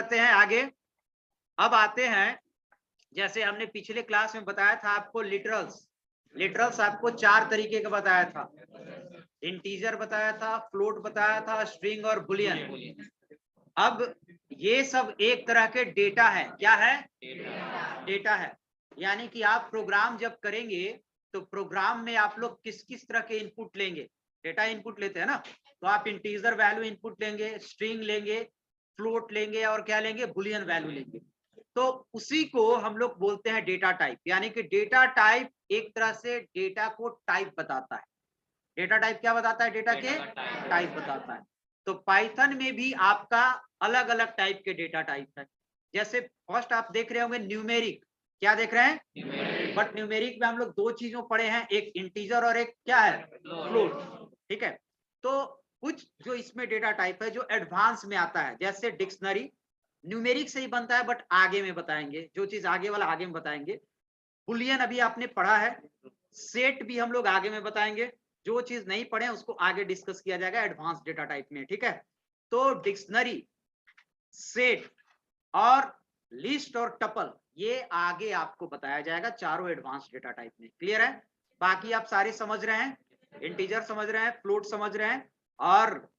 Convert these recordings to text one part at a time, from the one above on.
करते हैं आगे। अब आते हैं, जैसे हमने पिछले क्लास में बताया था आपको लिटरल्स आपको 4 तरीके का बताया था। इंटीजर बताया था, फ्लोट बताया था, स्ट्रिंग और बुलियन। अब ये सब एक तरह के डेटा है। क्या है? डेटा है। यानी कि आप प्रोग्राम जब करेंगे तो प्रोग्राम में आप लोग किस किस तरह के इनपुट लेंगे? डेटा इनपुट लेते हैं ना, तो आप इंटीजर वैल्यू इनपुट लेंगे, स्ट्रिंग लेंगे, फ्लोट लेंगे और क्या लेंगे? बुलियन वैल्यू लेंगे। तो उसी को हम लोग बोलते हैं डेटा टाइप। यानी कि डेटा टाइप एक तरह से डेटा को टाइप बताता है। डेटा टाइप क्या बताता है? डेटा के टाइप बताता है। तो पाइथन में भी आपका अलग अलग टाइप के डेटा टाइप है। जैसे फर्स्ट आप देख रहे होंगे न्यूमेरिक। क्या देख रहे हैं? बट न्यूमेरिक में हम लोग 2 चीजों पढ़े हैं, एक इंटीजर और एक क्या है? फ्लोट। ठीक है। तो कुछ जो इसमें डेटा टाइप है जो एडवांस में आता है, जैसे डिक्शनरी न्यूमेरिक से ही बनता है, बट आगे में बताएंगे, जो चीज आगे वाला आगे में बताएंगे। बुलियन अभी आपने पढ़ा है, सेट भी हम लोग आगे में बताएंगे। जो चीज नहीं पढ़े उसको आगे डिस्कस किया जाएगा एडवांस डेटा टाइप में। ठीक है। तो डिक्शनरी, सेट और लिस्ट और टपल ये आगे आपको बताया जाएगा, चारों एडवांस डेटा टाइप में। क्लियर है? बाकी आप सारे समझ रहे हैं, इंटीजर समझ रहे हैं, फ्लोट समझ रहे हैं और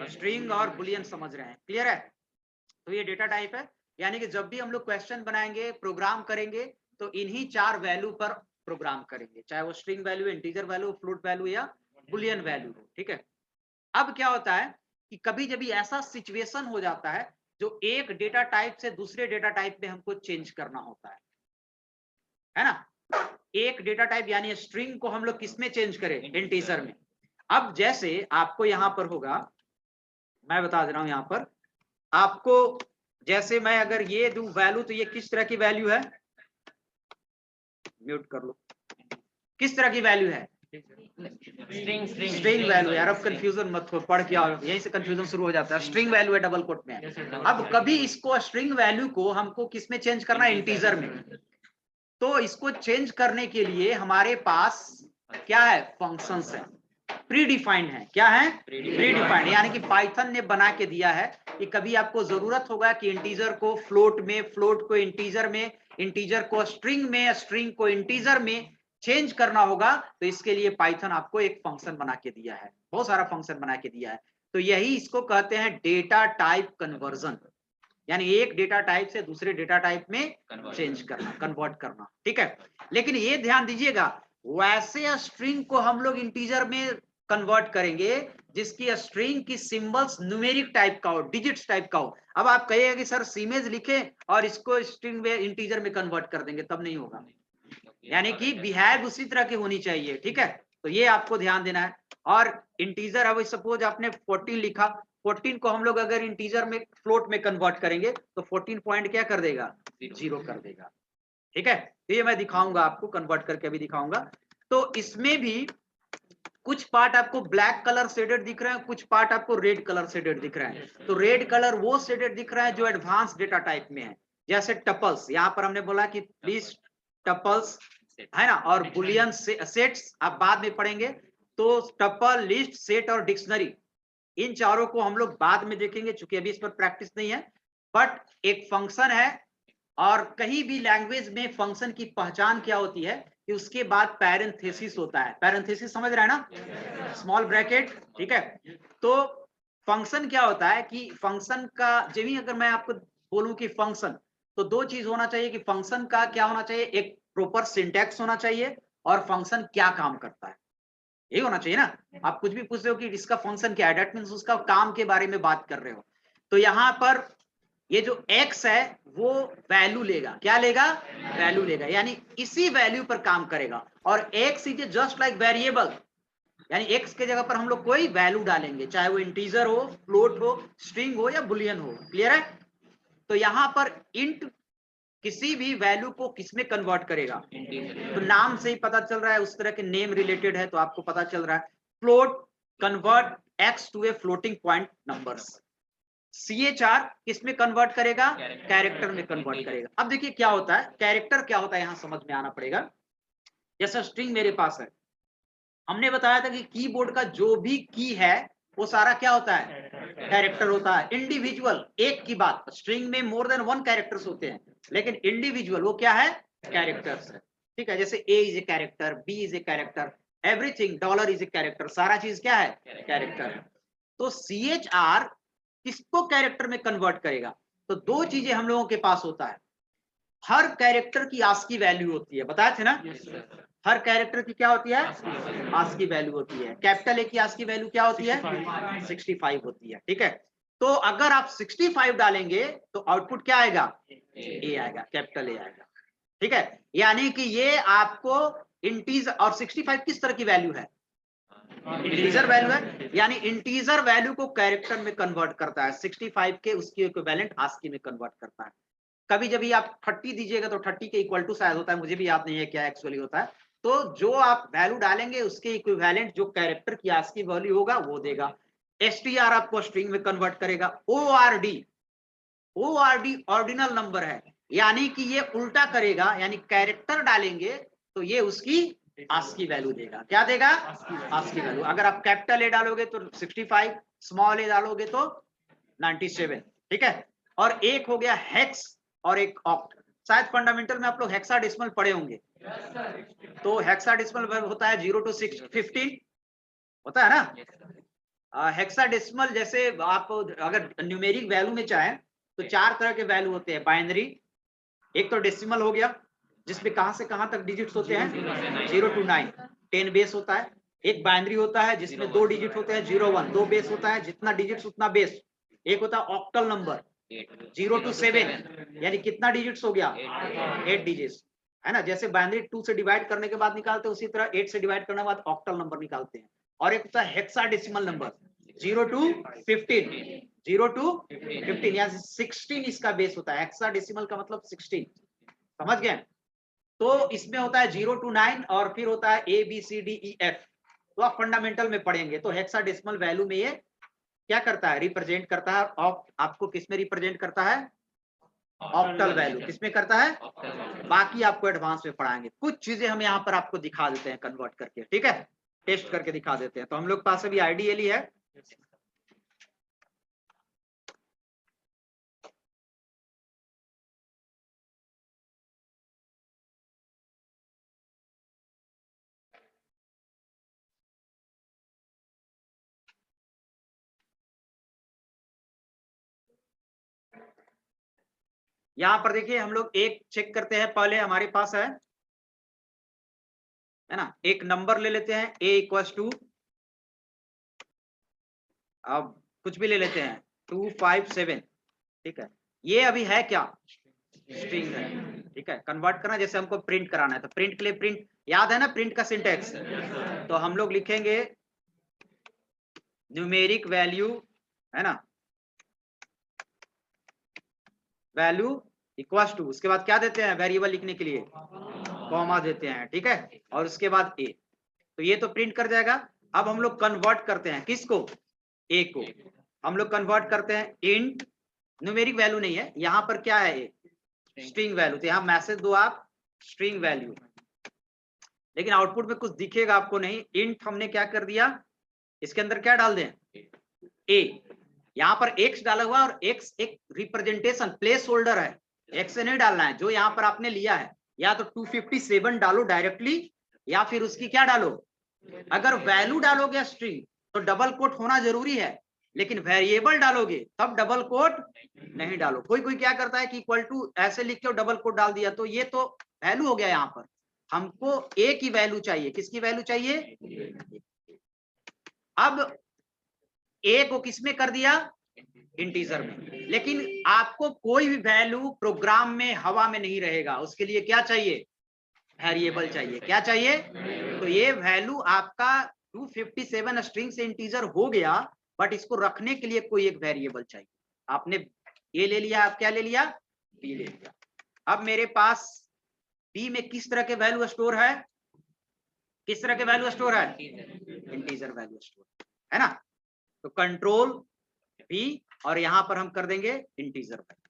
स्ट्रिंग और बुलियन समझ रहे हैं। क्लियर है? तो ये डेटा टाइप है। यानी कि जब भी हम लोग क्वेश्चन बनाएंगे, प्रोग्राम करेंगे, तो इन्हीं 4 वैल्यू पर प्रोग्राम करेंगे, चाहे वो string value, integer value, float value या बुलियन वैल्यू हो। ठीक है। अब क्या होता है कि कभी जब ऐसा सिचुएशन हो जाता है जो एक डेटा टाइप से दूसरे डेटा टाइप में हमको चेंज करना होता है ना? एक डेटा टाइप यानी स्ट्रिंग को हम लोग किसमें चेंज करें? इंटीजर में। अब जैसे आपको यहां पर होगा, मैं बता दे रहा हूं यहां पर आपको, जैसे मैं अगर ये दूं वैल्यू, तो ये किस तरह की वैल्यू है? म्यूट कर लो। किस तरह की वैल्यू है? String value. यार अब कंफ्यूजन मत हो, पढ़ के आओ, यहीं से कंफ्यूजन शुरू हो जाता है। स्ट्रिंग वैल्यू है डबल कोट में। अब कभी इसको स्ट्रिंग वैल्यू को हमको किस में चेंज करना है? इंटीजर में। तो इसको चेंज करने के लिए हमारे पास क्या है? फंक्शंस है, प्री डिफाइंड है। क्या है? Pre defined. यानी कि पाइथन ने बना के दिया है कि कभी आपको जरूरत होगा कि इंटीजर को फ्लोट में, फ्लोट को इंटीजर में, इंटीजर को स्ट्रिंग में, स्ट्रिंग को इंटीजर में चेंज करना होगा, तो इसके लिए पाइथन आपको एक फंक्शन बना के दिया है, बहुत सारा फंक्शन बना के दिया है। तो यही इसको कहते हैं डेटा टाइप कन्वर्जन। यानी एक डेटा टाइप से दूसरे डेटा टाइप में चेंज करना, कन्वर्ट करना। ठीक है। लेकिन ये ध्यान दीजिएगा, वैसे स्ट्रिंग को हम लोग इंटीजर में कन्वर्ट करेंगे जिसकी स्ट्रिंग की सिंबल्स न्यूमेरिक टाइप का हो, डिजिट्स टाइप का हो। अब आप कहिएगा कि सर सीमेज लिखे और इसको स्ट्रिंग में, इंटीजर में कन्वर्ट कर देंगे, तब नहीं होगा। यानी कि बिहेव उसी तरह की होनी चाहिए। ठीक है। तो ये आपको ध्यान देना है। और इंटीजर, अब सपोज आपने 14 लिखा, 14 को हम लोग अगर इंटीजर में, फ्लोट में कन्वर्ट करेंगे तो 14 पॉइंट क्या कर देगा? 0 कर देगा। ठीक है। तो ये मैं दिखाऊंगा आपको, कन्वर्ट करके अभी दिखाऊंगा। तो इसमें भी कुछ पार्ट आपको ब्लैक कलर शेडेड दिख रहे हैं, कुछ पार्ट आपको रेड कलर शेडेड दिख रहे हैं। तो रेड कलर वो शेडेड दिख रहा है जो एडवांस डेटा टाइप में है, जैसे टपल्स। यहां पर हमने बोला कि प्लीज टपल्स है ना, और बुलियन सेट्स आप बाद में पढ़ेंगे। तो टपल, लिस्ट, सेट और डिक्शनरी, इन चारों को हम लोग बाद में देखेंगे, चूंकि अभी इस पर प्रैक्टिस नहीं है। बट एक फंक्शन है, और कहीं भी लैंग्वेज में फंक्शन की पहचान क्या होती है कि उसके बाद पैरेंथेसिस होता है। पैरेंथेसिस समझ रहा है ना? Small bracket. ठीक है। तो फंक्शन क्या होता है कि फंक्शन का, जब भी अगर मैं आपको बोलूं कि फंक्शन, तो 2 चीज होना चाहिए कि फंक्शन का क्या होना चाहिए? एक प्रॉपर सिंटैक्स होना चाहिए, और फंक्शन क्या काम करता है ये होना चाहिए ना। आप कुछ भी पूछ रहे हो कि इसका फंक्शन क्या है, दैट मींस उसका काम के बारे में बात कर रहे हो। तो यहां पर ये जो x है वो वैल्यू लेगा। क्या लेगा? वैल्यू लेगा, यानी इसी वैल्यू पर काम करेगा। और x is just like variable, यानी x के जगह पर हम लोग कोई वैल्यू डालेंगे, चाहे वो इंटीजर हो, फ्लोट हो, स्ट्रिंग हो या बुलियन हो। क्लियर है? तो यहां पर इंट किसी भी वैल्यू को किसमें कन्वर्ट करेगा? तो नाम से ही पता चल रहा है, उस तरह के नेम रिलेटेड है तो आपको पता चल रहा है। Float convert x to A floating point numbers. CHR किसमें कन्वर्ट करेगा? कैरेक्टर में कन्वर्ट करेगा। अब देखिए क्या होता है, कैरेक्टर क्या होता है यहां समझ में आना पड़ेगा। जैसा स्ट्रिंग मेरे पास है, हमने बताया था कि कीबोर्ड का जो भी की है वो सारा क्या होता है, कैरेक्टर होता है। इंडिविजुअल एक की बात, स्ट्रिंग में मोर देन वन कैरेक्टर्स होते हैं, लेकिन इंडिविजुअल वो क्या है, कैरेक्टर्स है। ठीक है, जैसे A is a character, B is a character, everything, dollar is a character, सारा चीज क्या है, कैरेक्टर है। तो CHR किसको कैरेक्टर में कन्वर्ट करेगा, तो दो चीजें हम लोगों के पास होता है। हर कैरेक्टर की आस्की वैल्यू होती है, बताए थे ना, हर कैरेक्टर की क्या होती है, आस्की वैल्यू होती है। कैपिटल ए की आस्की वैल्यू क्या होती है, 65 होती है। ठीक है, तो अगर आप 65 डालेंगे तो आउटपुट क्या आएगा, ए आएगा, कैपिटल ए आएगा। ठीक है, यानी कि ये आपको इंटीजर, और 65 किस तरह की वैल्यू है, इंटीजर वैल्यू है, यानी इंटीजर वैल्यू को कैरेक्टर में कन्वर्ट करता है। 65 के उसकी इक्विवेलेंट आस्की में कन्वर्ट करता है। कभी जब आप 30 दीजिएगा तो 30 के इक्वल टू शायद होता है, मुझे भी याद नहीं है क्या एक्चुअली होता है। तो जो आप वैल्यू डालेंगे उसके इक्विवेलेंट जो कैरेक्टर की आस्की वैल्यू होगा वो देगा। STR आपको स्ट्रिंग में कन्वर्ट करेगा। ORD ऑर्डिनल नंबर है, यानी कि ये उल्टा करेगा, यानी कैरेक्टर डालेंगे तो ये उसकी आस्की वैल्यू देगा। क्या देगा, आस्की वैल्यू। अगर आप कैपिटल ए डालोगे तो 65, स्मॉल ए डालोगे तो 97। ठीक है, और एक हो गया हेक्स और एक ऑक्ट। शायद फंडामेंटल में आप लोग हेक्साडेसिमल पढ़े होंगे। तो हेक्साडेसिमल होता है 0 to 15 होता है ना। हेक्साडेसिमल जैसे आप अगर न्यूमेरिक वैल्यू में चाहें तो 4 तरह के वैल्यू होते हैं। बाइनरी, एक तो डेसिमल हो गया जिसमें कहां से कहां तक डिजिट्स होते हैं, 0 to 9, 10 बेस होता है। एक बाइनरी होता है जिसमें 2 डिजिट होते हैं, 0 1, 2 बेस होता है, जितना डिजिट्स उतना बेस। एक होता है ऑक्टल नंबर, 0 to 7, यानी कितना डिजिट्स हो गया, 8 डिजिट्स, है ना। जैसे बाइनरी 2 से डिवाइड करने के बाद निकालते हैं, उसी तरह 8 से डिवाइड करने के बाद ऑक्टल नंबर निकालते हैं। और एक होता है हेक्साडेसिमल नंबर, 0 to 15, 0 to 15 या 16 इसका बेस होता है। हेक्साडेसिमल का मतलब 16, समझ गए। तो इसमें होता है 0 to 9 और फिर होता है ABCDEF। तो आप फंडामेंटल में पढ़ेंगे तो हेक्साडेसिमल वैल्यू में ये क्या करता है, रिप्रेजेंट करता है। आपको किसमें रिप्रेजेंट करता है, ऑक्टल वैल्यू किसमें करता है, बाकी आपको एडवांस में पढ़ाएंगे। कुछ चीजें हम यहाँ पर आपको दिखा देते हैं कन्वर्ट करके, ठीक है, टेस्ट करके दिखा देते हैं। तो हम लोग पास अभी आइडियली है, यहाँ पर देखिए हम लोग एक चेक करते हैं। पहले हमारे पास है ना, एक नंबर ले लेते हैं A इक्वल्स टू, अब कुछ भी ले लेते हैं 257। ठीक है, ये अभी है क्या, स्ट्रिंग है। ठीक है, कन्वर्ट करना, जैसे हमको प्रिंट कराना है तो प्रिंट के लिए प्रिंट याद है ना, प्रिंट का सिंटेक्स। तो हम लोग लिखेंगे न्यूमेरिक वैल्यू, है ना, वैल्यू इक्वल्स टू, उसके बाद क्या देते हैं, वेरिएबल लिखने के लिए कॉमा देते हैं। ठीक है, और उसके बाद A, तो ये तो प्रिंट कर जाएगा। अब हम लोग कन्वर्ट करते हैं किसको, A को। हम लोग कन्वर्ट करते हैं इंट, न्यूमेरिक वैल्यू नहीं है यहाँ पर, क्या है A, स्ट्रिंग वैल्यू। तो यहाँ मैसेज दो आप स्ट्रिंग वैल्यू, लेकिन आउटपुट में कुछ दिखेगा आपको नहीं। इंट हमने क्या कर दिया, इसके अंदर क्या डाल दें, A। यहाँ पर x डाला हुआ और x एक रिप्रेजेंटेशन प्लेस होल्डर है, x से नहीं डालना है। जो यहाँ पर आपने लिया है या तो 257 डालो डायरेक्टली, या फिर उसकी क्या डालो, अगर वैल्यू डालोगे स्ट्रिंग तो डबल कोट होना जरूरी है, लेकिन वेरिएबल डालोगे तब डबल कोट नहीं डालो। कोई कोई क्या करता है कि इक्वल टू ऐसे लिख के डबल कोट डाल दिया, तो ये तो वैल्यू हो गया। यहाँ पर हमको A की वैल्यू चाहिए, किसकी वैल्यू चाहिए। अब A को किसमें कर दिया, इंटीजर में, लेकिन आपको कोई भी वैल्यू प्रोग्राम में हवा में नहीं रहेगा, उसके लिए क्या चाहिए, वेरिएबल चाहिए। क्या चाहिए, तो ये वैल्यू आपका 257 स्ट्रिंग से इंटीजर हो गया, बट इसको रखने के लिए कोई एक वेरिएबल चाहिए। आपने ये ले लिया, आप क्या ले लिया, बी ले लिया। अब मेरे पास बी में किस तरह के वैल्यू स्टोर है, किस तरह के वैल्यू स्टोर है, इंटीजर वैल्यू स्टोर है ना। तो कंट्रोल बी और यहां पर हम कर देंगे इंटीजर वैल्यू,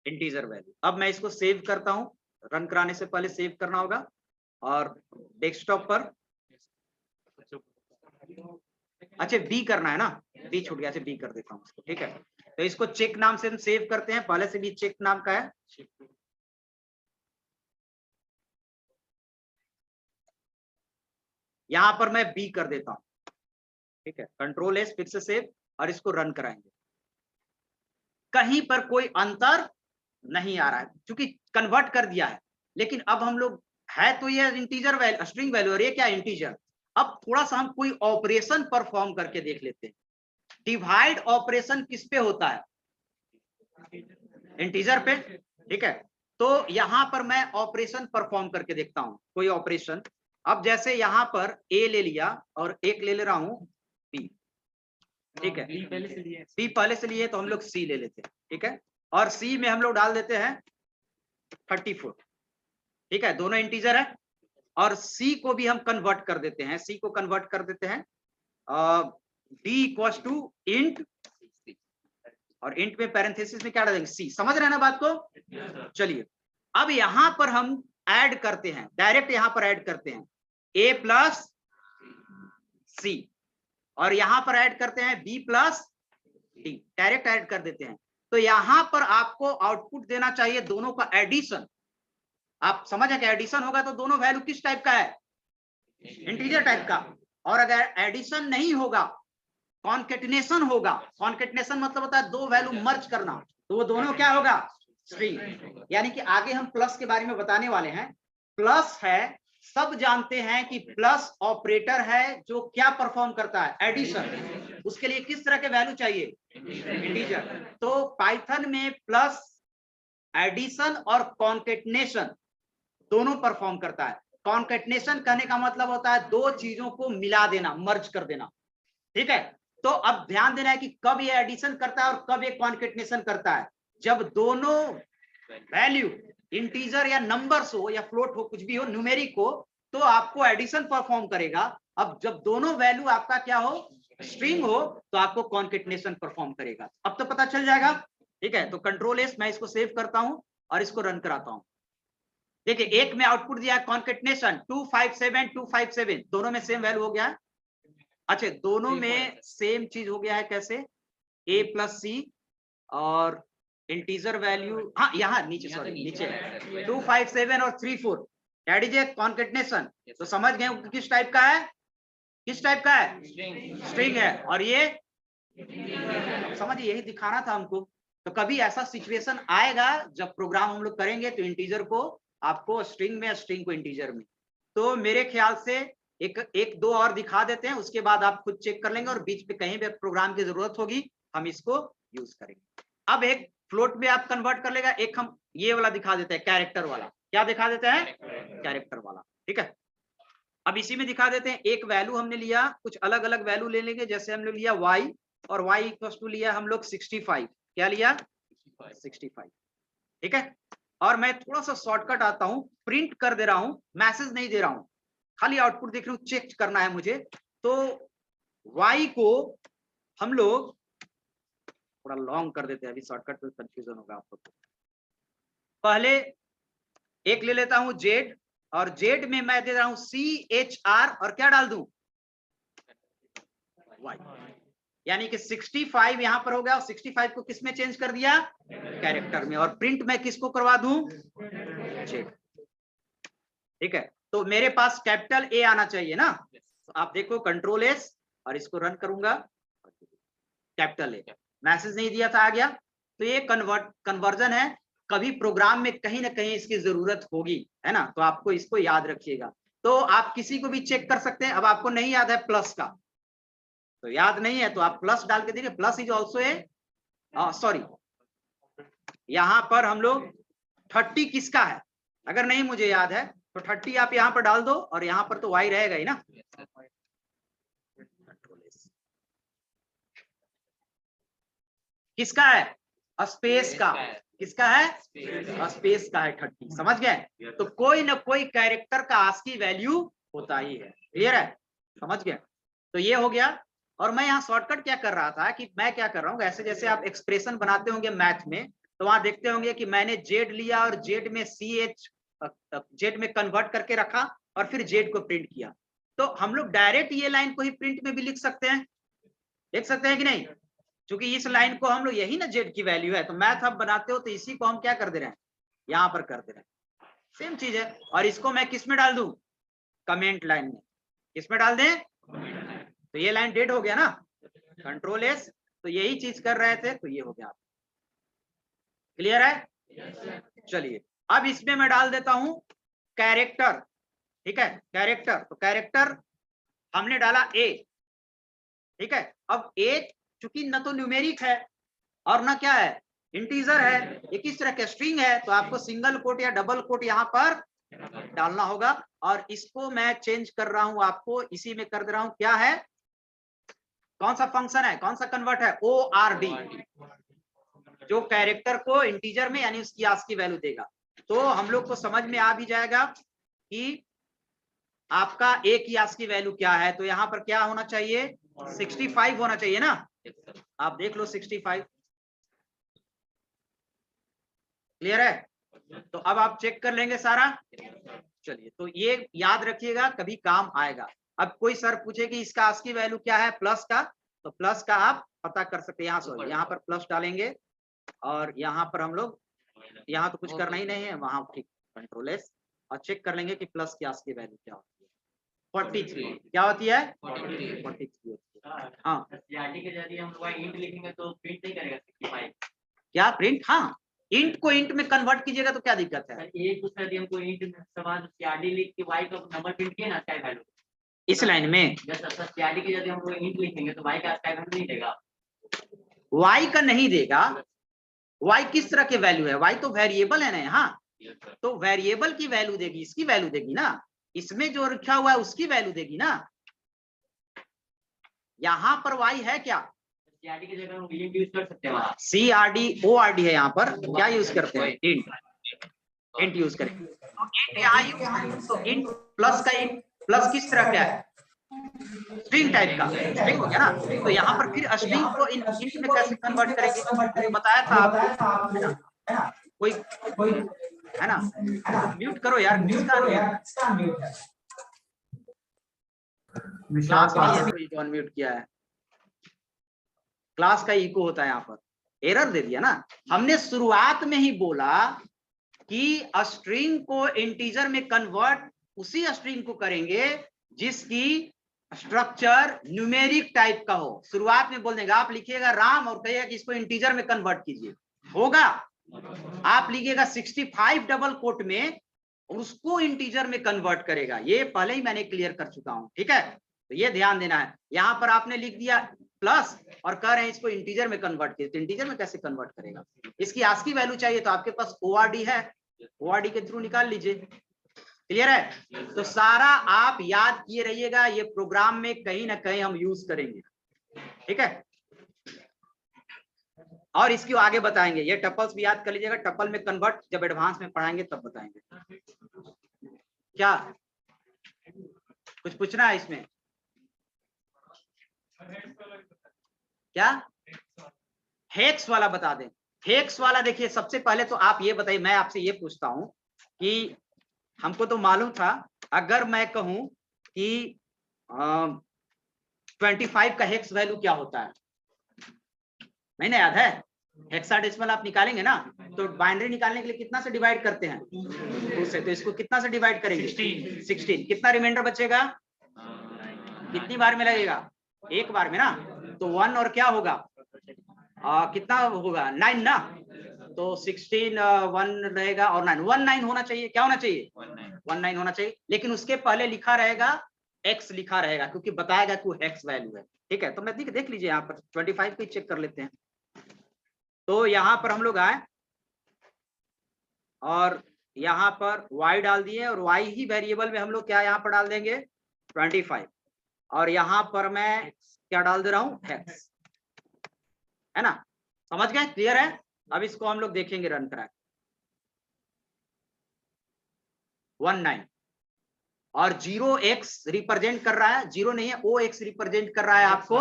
इंटीजर वैल्यू। अब मैं इसको सेव करता हूं, रन कराने से पहले सेव करना होगा। और डेस्कटॉप पर अच्छा बी करना है ना, बी छूट गया, बी कर देता हूँ इसको, ठीक है। तो इसको चेक नाम से हम सेव करते हैं, पहले से भी चेक नाम का है। यहां पर मैं बी कर देता हूं, ठीक है। कंट्रोल एस फिर से सेव और इसको रन कराएंगे। कहीं पर कोई अंतर नहीं आ रहा है क्योंकि कन्वर्ट कर दिया है, लेकिन अब हम लोग है तो ये इंटीजर वैल्यू, स्ट्रिंग वैल्यू, और ये क्या इंटीजर। अब थोड़ा सा हम कोई ऑपरेशन परफॉर्म करके देख लेते हैं। डिवाइड ऑपरेशन किस पे होता है, इंटीजर पे, ठीक है। तो यहां पर मैं ऑपरेशन परफॉर्म करके देखता हूं, कोई ऑपरेशन। अब जैसे यहां पर ए ले लिया और एक ले रहा हूं बी, ठीक है। बी पहले से लिए तो हम लोग सी ले लेते हैं, ठीक है। और सी में हम लोग डाल देते हैं 34, ठीक है, दोनों इंटीजर है। और सी को भी हम कन्वर्ट कर देते हैं, सी को कन्वर्ट कर देते हैं डी इक्वल्स टू इंट, और इंट में पैरेंथेसिस में क्या डालेंगे, सी। समझ रहे हैं ना बात को। चलिए अब यहां पर हम ऐड करते हैं, डायरेक्ट यहां पर ऐड करते हैं ए प्लस सी, और यहां पर ऐड करते हैं B plus D, direct add कर देते हैं। तो यहां पर आपको आउटपुट देना चाहिए दोनों का एडिशन। आप समझ है कि एडिशन होगा तो दोनों वैल्यू किस टाइप का है, इंटीजर टाइप का। और अगर एडिशन नहीं होगा, कॉन्केटिनेशन होगा। कॉन्केटिनेशन मतलब होता है दो वैल्यू मर्ज करना, तो वो दोनों क्या होगा, स्ट्रिंग। यानी कि आगे हम प्लस के बारे में बताने वाले हैं। प्लस है, सब जानते हैं कि प्लस ऑपरेटर है जो क्या परफॉर्म करता है, एडिशन। उसके लिए किस तरह के वैल्यू चाहिए, इंटीजर। तो पाइथन में प्लस, एडिशन और कॉन्केटिनेशन दोनों परफॉर्म करता है। कॉन्केटिनेशन कहने का मतलब होता है दो चीजों को मिला देना, मर्ज कर देना, ठीक है। तो अब ध्यान देना है कि कब ये एडिशन करता है और कब ये कॉन्केटिनेशन करता है। जब दोनों वैल्यू इंटीजर या नंबर्स हो या फ्लोट हो, कुछ भी हो, न्यूमेरिक हो, तो आपको एडिशन परफॉर्म करेगा। अब जब दोनों वैल्यू आपका क्या हो, स्ट्रिंग हो, तो आपको कॉन्केटिनेशन परफॉर्म करेगा। अब तो पता चल जाएगा, ठीक है। तो कंट्रोल एस, मैं इसको सेव करता हूं और इसको रन कराता हूं। देखिए एक में आउटपुट दिया है कॉन्केटिनेशन 257 257, दोनों में सेम वैल्यू हो गया है। अच्छा दोनों में सेम चीज हो गया है, कैसे, ए प्लस सी और इंटीजर वैल्यू, हाँ यहाँ नीचे, सॉरी नीचे 257 और 34, दैट इज ए कॉन्केटिनेशन। तो समझ गए किस टाइप का है, किस टाइप का है, स्ट्रिंग है। और ये समझिए, यही दिखाना था हमको। तो कभी ऐसा सिचुएशन आएगा जब प्रोग्राम हम लोग करेंगे तो इंटीजर को आपको स्ट्रिंग में, स्ट्रिंग को इंटीजर में। तो मेरे ख्याल से एक दो और दिखा देते हैं, उसके बाद आप खुद चेक कर लेंगे, और बीच में कहीं भी प्रोग्राम की जरूरत होगी हम इसको यूज करेंगे। अब एक फ्लोट में आप कन्वर्ट कर लेगा, एक हम ये वाला दिखा देते हैं, कैरेक्टर वाला। क्या दिखा देते हैं, कैरेक्टर वाला, ठीक है। अब इसी में दिखा देते हैं, एक वैल्यू हमने लिया, कुछ अलग अलग वैल्यू ले लेंगे। जैसे हमने लिया y, और y इक्वल टू लिया हम लोग 65, क्या लिया 65, ठीक है। और मैं थोड़ा सा शॉर्टकट आता हूं, प्रिंट कर दे रहा हूं, मैसेज नहीं दे रहा हूं, खाली आउटपुट देख रहा हूं, चेक करना है मुझे। तो y को हम लोग थोड़ा लॉन्ग कर देते हैं, अभी शॉर्टकट में कंफ्यूजन होगा आपको। पहले एक ले लेता हूं z, और z में मैं दे रहा हूं CHR, और क्या डाल दूं, y, यानी कि 65 यहां पर हो गया, और 65 को किस में चेंज कर दिया, कैरेक्टर में। और प्रिंट मैं किसको करवा दूं, z, ठीक है। तो मेरे पास कैपिटल A आना चाहिए ना। तो आप देखो कंट्रोल एस, और इसको रन करूंगा, कैपिटल A, मैसेज नहीं दिया था, आ गया। तो ये कन्वर्जन है। कभी प्रोग्राम में कहीं ना कहीं इसकी जरूरत होगी, है ना, तो आपको इसको याद रखिएगा। तो आप किसी को भी चेक कर सकते हैं। अब आपको नहीं याद है प्लस का, तो याद नहीं है तो आप प्लस डाल के देखिए, plus is also a, sorry यहां पर हम लोग 30 किसका है, अगर नहीं मुझे याद है तो 30 आप यहां पर डाल दो, और यहां पर तो y रहेगा ही ना। किसका है, स्पेस का, किसका है, स्पेस का है 30, समझ गए। तो कोई ना कोई कैरेक्टर का आस्की वैल्यू होता ही है, क्लियर है, समझ गए। तो ये हो गया। और मैं यहाँ शॉर्टकट क्या कर रहा था कि मैं क्या कर रहा हूँ, ऐसे जैसे आप एक्सप्रेशन बनाते होंगे मैथ में, तो वहां देखते होंगे कि मैंने जेड लिया और जेड में CH, जेड में कन्वर्ट करके रखा और फिर जेड को प्रिंट किया। तो हम लोग डायरेक्ट ये लाइन को ही प्रिंट में भी लिख सकते हैं कि नहीं, क्योंकि इस लाइन को हम लोग यही ना जेड की वैल्यू है, तो मैथ आप बनाते हो तो इसी को हम क्या कर दे रहे हैं, यहाँ पर कर दे रहे हैं, सेम चीज है। और इसको मैं किस में डाल दूं, कमेंट लाइन में, किस में डाल दें, तो ये लाइन डेड हो गया ना, कंट्रोल एस, तो यही चीज कर रहे थे, तो ये हो गया। क्लियर है? चलिए अब इसमें मैं डाल देता हूं कैरेक्टर, ठीक है, कैरेक्टर, तो कैरेक्टर हमने डाला ए, ठीक है। अब ए चूंकि न तो न्यूमेरिक है और ना क्या है, इंटीजर है, ये किस तरह का स्ट्रिंग है, तो आपको सिंगल कोट या डबल कोट यहाँ पर डालना होगा। और इसको मैं चेंज कर रहा हूं, आपको इसी में कर दे रहा हूं, क्या है, कौन सा फंक्शन है, कौन सा कन्वर्ट है, ORD, जो कैरेक्टर को इंटीजर में यानी उसकी आस्की वैल्यू देगा। तो हम लोग को समझ में आ भी जाएगा कि आपका ए की आस्की वैल्यू क्या है, तो यहाँ पर क्या होना चाहिए, 65 होना चाहिए ना, आप देख लो 65, क्लियर है? तो अब आप चेक कर लेंगे सारा। चलिए तो ये याद रखिएगा, कभी काम आएगा। अब कोई सर पूछे कि इसका आस्की वैल्यू क्या है प्लस का, तो प्लस का आप पता कर सकते हैं, यहाँ पर प्लस डालेंगे और यहाँ पर हम लोग, यहाँ तो कुछ करना ही नहीं है, वहां ठीक कंट्रोल एस और चेक कर लेंगे कि प्लस की आस्की वैल्यू क्या होती है, 43 क्या होती है, 43 होती है। हाँ के जरिए हम लोग इंट लिखेंगे तो प्रिंट नहीं करेगा 65, क्या प्रिंट, हाँ इंट को इंट में कन्वर्ट कीजिएगा तो क्या दिक्कत है, एक दूसरा यदि हमको इंट समान सीआरडी लिख के y का नंबर प्रिंट किया ना स्काई वैल्यू, इस लाइन में सीआरडी के यदि हमको इंट लिखेंगे तो y का स्काई वैल्यू नहीं देगा, y का नहीं देगा, y किस तरह के वैल्यू है, y तो वेरिएबल है ना यहाँ, तो वेरिएबल की वैल्यू देगी, इसकी वैल्यू देगी ना, इसमें जो रखा हुआ है उसकी वैल्यू देगी ना। यहाँ पर y है क्या, सीआरडी की जगह हम इंट यूज कर सकते हैं, वहां CRD ORD है, यहाँ पर क्या यूज करते हैं, इंट यूज करेंगे। तो इंट यहाँ तो इंट प्लस का इंट, प्लस किस तरह का है, स्ट्रिंग टाइप का, स्ट्रिंग हो गया ना, तो यहाँ पर फिर स्ट्रिंग को इंट में कैसे कन्वर्ट करेंगे, बताया था आपको, कोई है ना, म्यूट करो यार, किसका म्यूट है, क्लास का ये अनम्यूट किया है, क्लास का इको होता है, यहाँ पर एरर दे दिया ना। हमने शुरुआत में ही बोला कि स्ट्रिंग को इंटीजर में कन्वर्ट उसी स्ट्रिंग को करेंगे जिसकी स्ट्रक्चर न्यूमेरिक टाइप का हो, शुरुआत में बोल देगा, आप लिखिएगा राम और कहिएगा कि इसको इंटीजर में कन्वर्ट कीजिए, होगा, आप लिखिएगा 65 डबल कोट में, उसको इंटीजर में कन्वर्ट करेगा, ये पहले ही मैंने क्लियर कर चुका हूं, ठीक है, तो ये ध्यान देना है। यहां पर आपने लिख दिया प्लस और कह रहे हैं इसको इंटीजर में कन्वर्ट कीजिए, तो इंटीजर में कैसे कन्वर्ट करेगा, इसकी आस्की वैल्यू चाहिए, तो आपके पास ORD है, ORD के थ्रू निकाल लीजिए, क्लियर है? तो सारा आप याद किए रहिएगा, ये प्रोग्राम में कहीं ना कहीं हम यूज करेंगे, ठीक है, और इसकी आगे बताएंगे, ये टपल्स भी याद कर लीजिएगा, टपल में कन्वर्ट जब एडवांस में पढ़ाएंगे तब बताएंगे। क्या कुछ पूछना है इसमें, क्या हेक्स वाला बता दें, हेक्स वाला देखिए, सबसे पहले तो आप ये बताइए, मैं आपसे ये पूछता हूं कि हमको तो मालूम था, अगर मैं कहूं कि 25 का हेक्स वैल्यू क्या होता है, नहीं ना याद है, हेक्साडेसिमल आप निकालेंगे ना, तो बाइनरी निकालने के लिए कितना से डिवाइड करते हैं, 2 से, तो इसको कितना से डिवाइड करेंगे, 16, कितना रिमाइंडर बचेगा, कितनी बार में लगेगा, एक बार में ना, तो 1 और क्या होगा, कितना होगा 9 ना, तो 16 1 रहेगा और 9, 19 होना चाहिए, क्या होना चाहिए, 19 होना चाहिए, लेकिन उसके पहले लिखा रहेगा x लिखा रहेगा, क्योंकि बताएगा कि वो हेक्स वैल्यू है, ठीक है। तो मैं देख लीजिए यहाँ पर 25 को चेक कर लेते हैं, तो यहाँ पर हम लोग आए और यहाँ पर y डाल दिए, और y ही वेरिएबल में हम लोग क्या यहाँ पर डाल देंगे 25, और यहाँ पर मैं क्या डाल दे रहा हूँ हेक्स, है ना, समझ गए, क्लियर है? अब इसको हम लोग देखेंगे रन करा, 19 और 0x रिप्रेजेंट कर रहा है, 0 नहीं है, OX रिप्रेजेंट कर रहा है आपको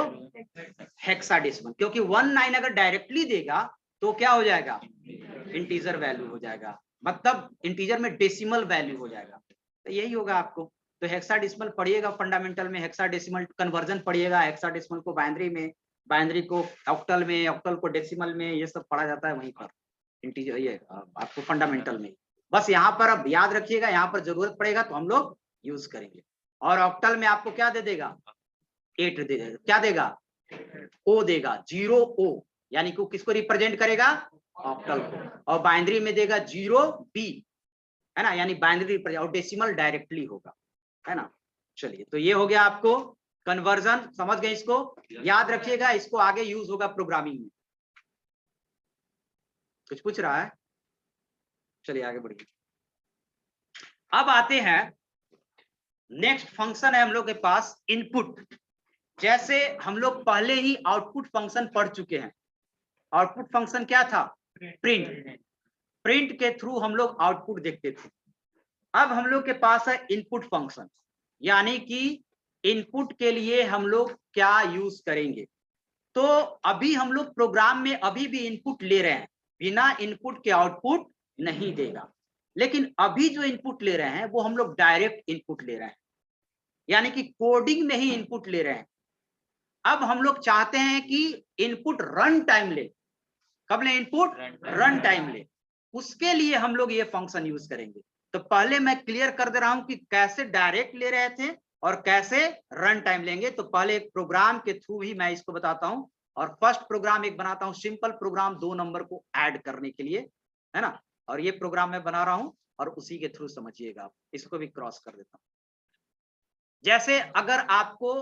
हेक्साडेसिमल, क्योंकि 19 अगर डायरेक्टली देगा तो क्या हो जाएगा, इंटीजर वैल्यू हो जाएगा, मतलब इंटीजर में डेसिमल वैल्यू हो जाएगा, तो यही होगा आपको, तो हेक्साडेसिमल पढ़िएगा फंडामेंटल में, हेक्साडेसिमल कन्वर्जन पढ़िएगा, हेक्साडेसिमल को बाइनरी में, बाइनरी को ऑक्टल में, ऑक्टल को डेसिमल में, ये सब पढ़ा जाता है वहीं पर इंटीजर, ये आपको फंडामेंटल में। बस यहाँ पर अब याद रखिएगा, यहाँ पर जरूरत पड़ेगा तो हम लोग यूज करेंगे। और ऑक्टल में आपको क्या दे देगा, 8 दे देगा, क्या देगा, ओ देगा, 0 ओ, यानी कि किसको रिप्रेजेंट करेगा, ऑक्टल को। और बाइनरी में देगा 0 बी, है ना, यानी बाइनरी रिप्रेजेंट, और डेसिमल डायरेक्टली होगा, है ना। चलिए, तो ये हो गया आपको कन्वर्जन, समझ गए, इसको याद रखिएगा, इसको आगे यूज होगा प्रोग्रामिंग में। कुछ पूछ रहा है, चलिए आगे बढ़िए। अब आते हैं नेक्स्ट फंक्शन है हम लोग के पास इनपुट। जैसे हम लोग पहले ही आउटपुट फंक्शन पढ़ चुके हैं। आउटपुट फंक्शन क्या था, प्रिंट। प्रिंट के थ्रू हम लोग आउटपुट देखते थे। अब हम लोग के पास है इनपुट फंक्शन, यानी कि इनपुट के लिए हम लोग क्या यूज करेंगे। तो अभी हम लोग प्रोग्राम में अभी भी इनपुट ले रहे हैं, बिना इनपुट के आउटपुट नहीं देगा। लेकिन अभी जो इनपुट ले रहे हैं वो हम लोग डायरेक्ट इनपुट ले रहे हैं, यानी कि कोडिंग में ही इनपुट ले रहे हैं। अब हम लोग चाहते हैं कि इनपुट रन टाइम ले। कब ले इनपुट, रन टाइम ले। उसके लिए हम लोग ये फंक्शन यूज करेंगे। तो पहले मैं क्लियर कर दे रहा हूं कि कैसे डायरेक्ट ले रहे थे और कैसे रन टाइम लेंगे। तो पहले एक प्रोग्राम के थ्रू ही मैं इसको बताता हूं। और फर्स्ट प्रोग्राम एक बनाता हूं, सिंपल प्रोग्राम 2 नंबर को ऐड करने के लिए, है ना। और ये प्रोग्राम मैं बना रहा हूं और उसी के थ्रू समझिएगा। इसको भी क्रॉस कर देता हूं। जैसे अगर आपको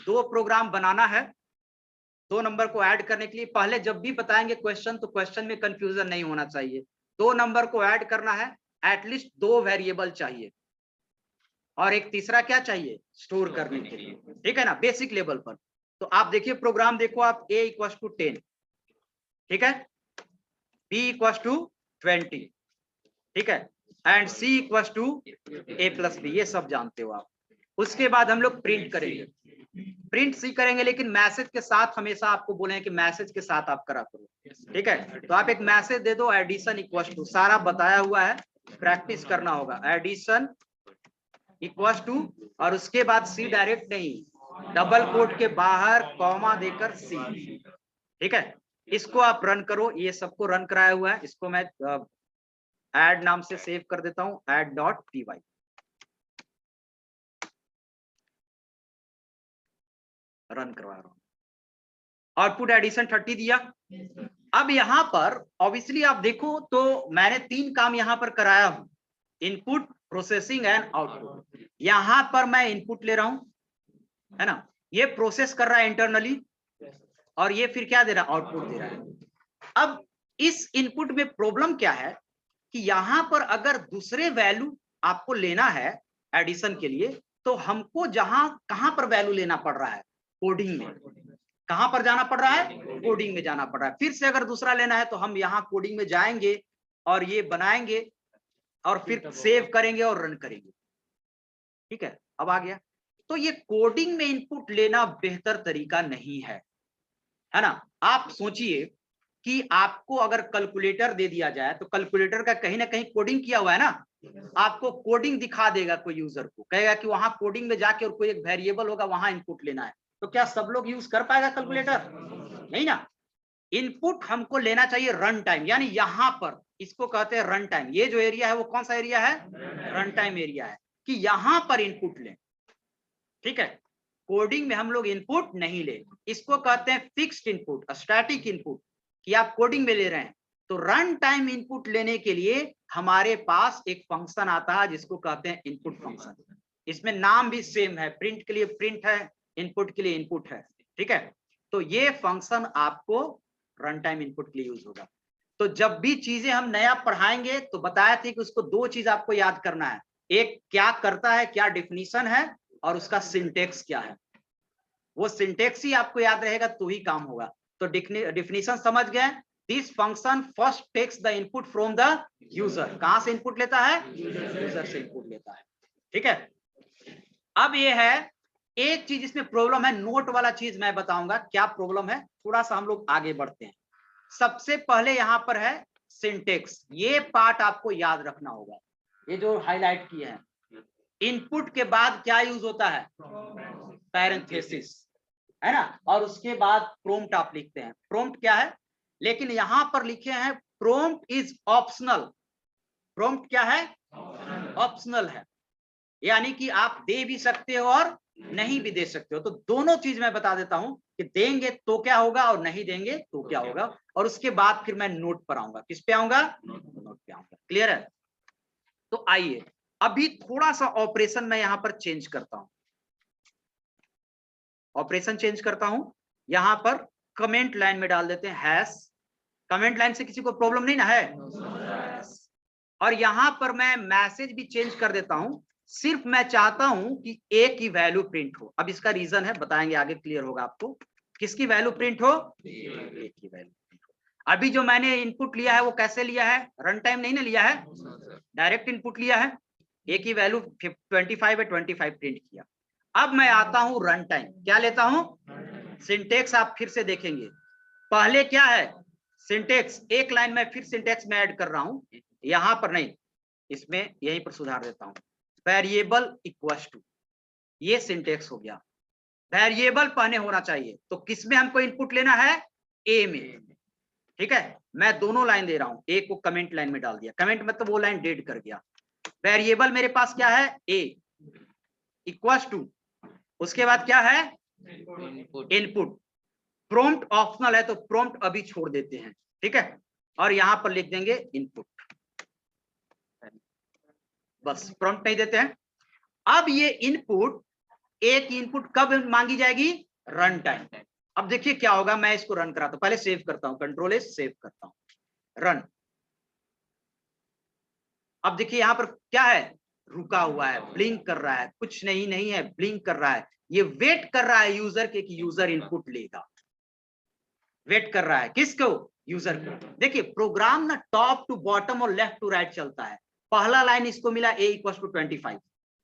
2 प्रोग्राम बनाना है 2 नंबर को ऐड करने के लिए, पहले जब भी बताएंगे क्वेश्चन तो क्वेश्चन में कंफ्यूजन नहीं होना चाहिए। 2 नंबर को ऐड करना है, एटलीस्ट 2 वेरिएबल चाहिए और एक तीसरा क्या चाहिए, स्टोर करने के लिए, ठीक है ना, बेसिक लेवल पर। तो आप देखिए प्रोग्राम देखो आप, a इक्वल टू 10, ठीक है, b इक्वल टू 20, ठीक है, and c equal to a plus B, ये सब जानते हो आप। उसके बाद हम लोग प्रिंट करेंगे, प्रिंट सी करेंगे, लेकिन मैसेज के साथ हमेशा आपको बोले कि मैसेज के साथ आप करा करो, ठीक है। तो आप एक मैसेज दे दो, एडिशन इक्वल टू, सारा बताया हुआ है, प्रैक्टिस करना होगा, एडिशन इक्वल टू, और उसके बाद सी डायरेक्ट नहीं, डबल कोट के बाहर कॉमा देकर सी, ठीक है। इसको आप रन करो, ये सबको रन कराया हुआ है। इसको मैं ऐड नाम से सेव कर देता हूं, add.py, रन करवा रहा हूं। आउटपुट एडिशन 30 दिया। अब यहां पर ऑब्वियसली आप देखो तो मैंने 3 काम यहां पर कराया हूं, इनपुट, प्रोसेसिंग एंड आउटपुट। यहां पर मैं इनपुट ले रहा हूं, है ना, ये प्रोसेस कर रहा है इंटरनली, और ये फिर क्या दे रहा है, आउटपुट दे रहा है। अब इस इनपुट में प्रॉब्लम क्या है कि यहां पर अगर दूसरे वैल्यू आपको लेना है एडिशन के लिए, तो हमको कहां पर वैल्यू लेना पड़ रहा है, कोडिंग में। कहां पर जाना पड़ रहा है, कोडिंग में जाना पड़ रहा है। फिर से अगर दूसरा लेना है तो हम यहाँ कोडिंग में जाएंगे और ये बनाएंगे और फिर सेव करेंगे और रन करेंगे, ठीक है। अब आ गया। तो ये कोडिंग में इनपुट लेना बेहतर तरीका नहीं है ना। आप सोचिए कि आपको अगर कैलकुलेटर दे दिया जाए तो कैलकुलेटर का कहीं ना कहीं कोडिंग किया हुआ है ना, आपको कोडिंग दिखा देगा, कोई यूजर को कहेगा कि वहां कोडिंग में जाके और कोई एक वेरिएबल होगा वहां इनपुट लेना है। तो क्या सब लोग यूज कर पाएगा कैलकुलेटर, नहीं ना। इनपुट हमको लेना चाहिए रन टाइम, यानी यहां पर इसको कहते हैं रन टाइम। ये जो एरिया है वो कौन सा एरिया है, रन टाइम एरिया है, कि यहां पर इनपुट लें, ठीक है। कोडिंग में हम लोग इनपुट नहीं ले, इसको कहते हैं फिक्स्ड इनपुट, स्टैटिक इनपुट, कि आप कोडिंग में ले रहे हैं। तो रन टाइम इनपुट लेने के लिए हमारे पास एक फंक्शन आता है जिसको कहते हैं इनपुट फंक्शन। इसमें नाम भी सेम है, प्रिंट के लिए प्रिंट है, इनपुट के लिए इनपुट है, ठीक है। तो ये फंक्शन आपको रन टाइम इनपुट के लिए यूज होगा। तो जब भी चीजें हम नया पढ़ाएंगे तो बताया थे कि उसको 2 चीज आपको याद करना है, एक क्या करता है, क्या डिफिनीशन है, और उसका सिंटेक्स क्या है। वो सिंटेक्स ही आपको याद रहेगा तो ही काम होगा। तो डिफिनीशन समझ गए, this function first takes the input from the user. कहां से इनपुट लेता है, यूजर से इनपुट लेता है, ठीक है। अब ये है एक चीज इसमें प्रॉब्लम है, नोट वाला चीज मैं बताऊंगा क्या प्रॉब्लम है, थोड़ा सा हम लोग आगे बढ़ते हैं। सबसे पहले यहां पर है सिंटेक्स, ये पार्ट आपको याद रखना होगा, ये जो हाईलाइट किए हैं इनपुट के बाद क्या यूज होता है, पैरेंथेसिस, है ना, और उसके बाद प्रोम्प्ट आप लिखते हैं। प्रोम्प्ट क्या है, लेकिन यहां पर लिखे हैं प्रोम्प्ट इज ऑप्शनल। प्रोम्प्ट क्या है, ऑप्शनल है, यानी कि आप दे भी सकते हो और नहीं भी दे सकते हो। तो दोनों चीज मैं बता देता हूं कि देंगे तो क्या होगा और नहीं देंगे तो क्या होगा, और उसके बाद फिर मैं नोट पर आऊंगा। किस पे आऊंगा, नोट पे आऊंगा। क्लियर है। तो आइए अभी थोड़ा सा ऑपरेशन मैं यहां पर चेंज करता हूं, ऑपरेशन चेंज करता हूं। यहां पर कमेंट लाइन में डाल देते हैं हैश। कमेंट लाइन से किसी को प्रॉब्लम नहीं ना है, और यहां पर मैं मैसेज भी चेंज कर देता हूं। सिर्फ मैं चाहता हूं कि ए की वैल्यू प्रिंट हो। अब इसका रीजन है, बताएंगे आगे, क्लियर होगा आपको। किसकी वैल्यू प्रिंट हो, ए की वैल्यू प्रिंट हो। अभी जो मैंने इनपुट लिया है वो कैसे लिया है, रन टाइम नहीं ना लिया है, डायरेक्ट इनपुट लिया है। ए की वैल्यू 25 है, 25 प्रिंट किया। अब मैं आता हूं रन टाइम, क्या लेता हूं, सिंटेक्स आप फिर से देखेंगे। पहले क्या है, सिंटेक्स, एक लाइन में फिर सिंटेक्स में ऐड कर रहा हूं, यहां पर नहीं, इसमें यहीं पर सुधार देता हूं। वेरिएबल इक्वल्स टू, ये सिंटेक्स हो गया। वेरिएबल पहले होना चाहिए, तो किसमें हमको इनपुट लेना है, ए में। ठीक है, मैं दोनों लाइन दे रहा हूं, ए को कमेंट लाइन में डाल दिया। कमेंट मतलब वो लाइन डेड कर गया। वेरिएबल मेरे पास क्या है, ए इक्वल्स टू, उसके बाद क्या है, इनपुट। प्रॉम्प्ट ऑप्शनल है तो प्रॉम्प्ट अभी छोड़ देते हैं, ठीक है, और यहां पर लिख देंगे इनपुट, बस प्रॉम्प्ट नहीं देते हैं। अब ये इनपुट, एक इनपुट कब मांगी जाएगी, रन टाइम। अब देखिए क्या होगा, मैं इसको रन कराता हूं, पहले सेव करता हूं, कंट्रोल एस सेव करता हूं, रन। अब देखिए यहां पर क्या है, रुका हुआ है, ब्लिंक कर रहा है, कुछ नहीं है, ब्लिंक कर रहा है। ये वेट कर रहा है यूजर के कि यूजर इनपुट लेगा, वेट कर रहा है किसको, यूजर को। देखिए प्रोग्राम ना टॉप टू बॉटम और लेफ्ट टू राइट चलता है। पहला लाइन इसको मिला a इक्वल टू 25,